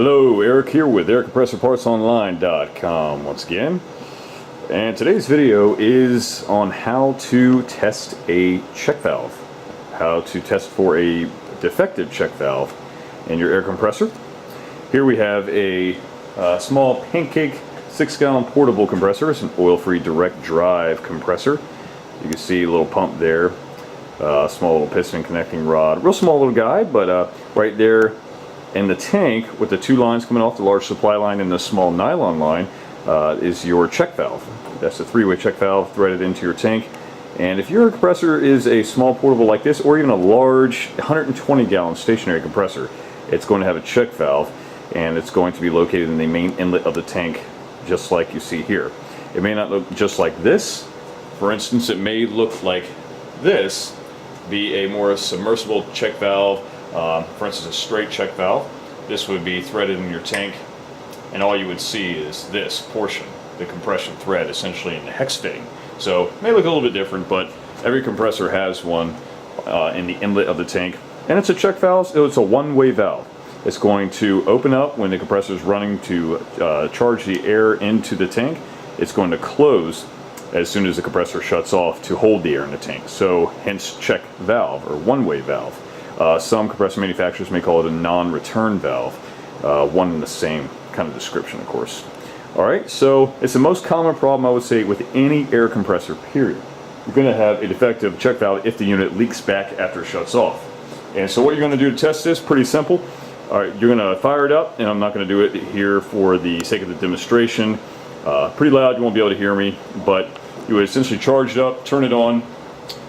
Hello, Eric here with AirCompressorPartsOnline.com once again. And today's video is on how to test a check valve. How to test for a defective check valve in your air compressor. Here we have a small pancake 6-gallon portable compressor. It's an oil-free direct drive compressor. You can see a little pump there, small little piston connecting rod. Real small little guy, but right there in the tank with the two lines coming off, the large supply line and the small nylon line, is your check valve. That's a three-way check valve threaded into your tank. And if your compressor is a small portable like this, or even a large 120-gallon stationary compressor, it's going to have a check valve, and it's going to be located in the main inlet of the tank, just like you see here. It may not look just like this. For instance, it may look like this, be a more submersible check valve. For instance, a straight check valve. This would be threaded in your tank, and all you would see is this portion, the compression thread, essentially in the hex fitting. So it may look a little bit different, but every compressor has one in the inlet of the tank, and it's a check valve. So it's a one-way valve. It's going to open up when the compressor is running to charge the air into the tank. It's going to close as soon as the compressor shuts off to hold the air in the tank. So hence check valve, or one-way valve. Some compressor manufacturers may call it a non-return valve. One and the same kind of description, of course. Alright, so it's the most common problem, I would say, with any air compressor, period. You're going to have a defective check valve if the unit leaks back after it shuts off. And so what you're going to do to test this, pretty simple. Alright, you're going to fire it up, and I'm not going to do it here for the sake of the demonstration. Pretty loud, you won't be able to hear me, but you would essentially charge it up, turn it on,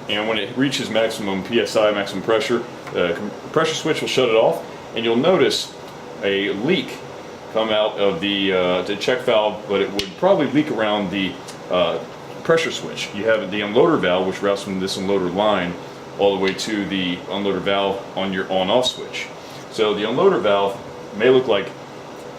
and when it reaches maximum PSI, maximum pressure, the pressure switch will shut it off, and you'll notice a leak come out of the check valve, but it would probably leak around the pressure switch. You have the unloader valve, which routes from this unloader line all the way to the unloader valve on your on-off switch. So the unloader valve may look like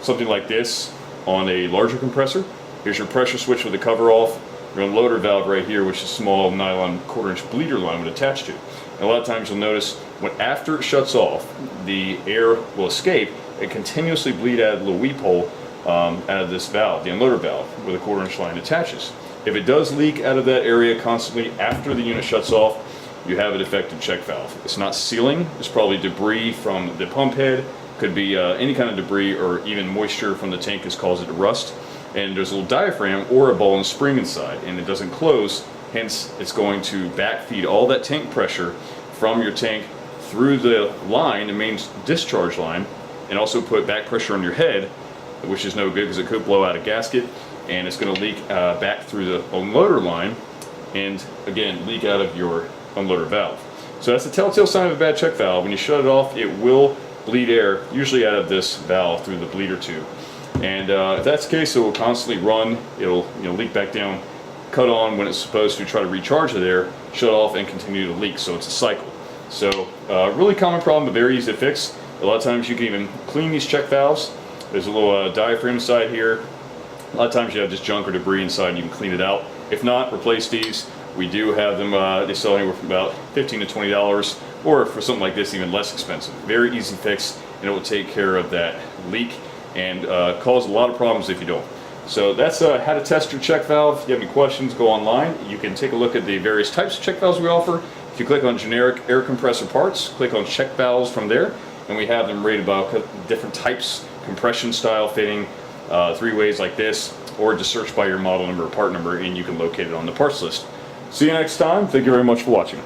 something like this on a larger compressor. Here's your pressure switch with the cover off. Your unloader valve right here, which is a small nylon 1/4-inch bleeder line would attach to. And a lot of times you'll notice when after it shuts off, the air will escape and continuously bleed out of the little weep hole out of this valve, the unloader valve, where the 1/4-inch line attaches. If it does leak out of that area constantly after the unit shuts off, you have a defective check valve. It's not sealing. It's probably debris from the pump head. Could be any kind of debris, or even moisture from the tank has caused it to rust. And there's a little diaphragm or a ball and spring inside, and it doesn't close. Hence, it's going to backfeed all that tank pressure from your tank through the line, the main discharge line, and also put back pressure on your head, which is no good because it could blow out a gasket, and it's going to leak back through the unloader line, and again leak out of your unloader valve. So that's a telltale sign of a bad check valve. When you shut it off, it will bleed air, usually out of this valve through the bleeder tube. And if that's the case, it will constantly run. It'll leak back down, cut on when it's supposed to, try to recharge it there, shut off, and continue to leak. So it's a cycle. So really common problem, but very easy to fix. A lot of times you can even clean these check valves. There's a little diaphragm inside here. A lot of times you have just junk or debris inside, and you can clean it out. If not, replace these. We do have them. They sell anywhere from about $15 to $20, or for something like this, even less expensive. Very easy fix, and it will take care of that leak and cause a lot of problems if you don't. So that's how to test your check valve. If you have any questions, go online. You can take a look at the various types of check valves we offer. If you click on generic air compressor parts, click on check valves from there, and we have them rated by different types, compression style fitting, 3 ways like this, or just search by your model number or part number, and you can locate it on the parts list. See you next time. Thank you very much for watching.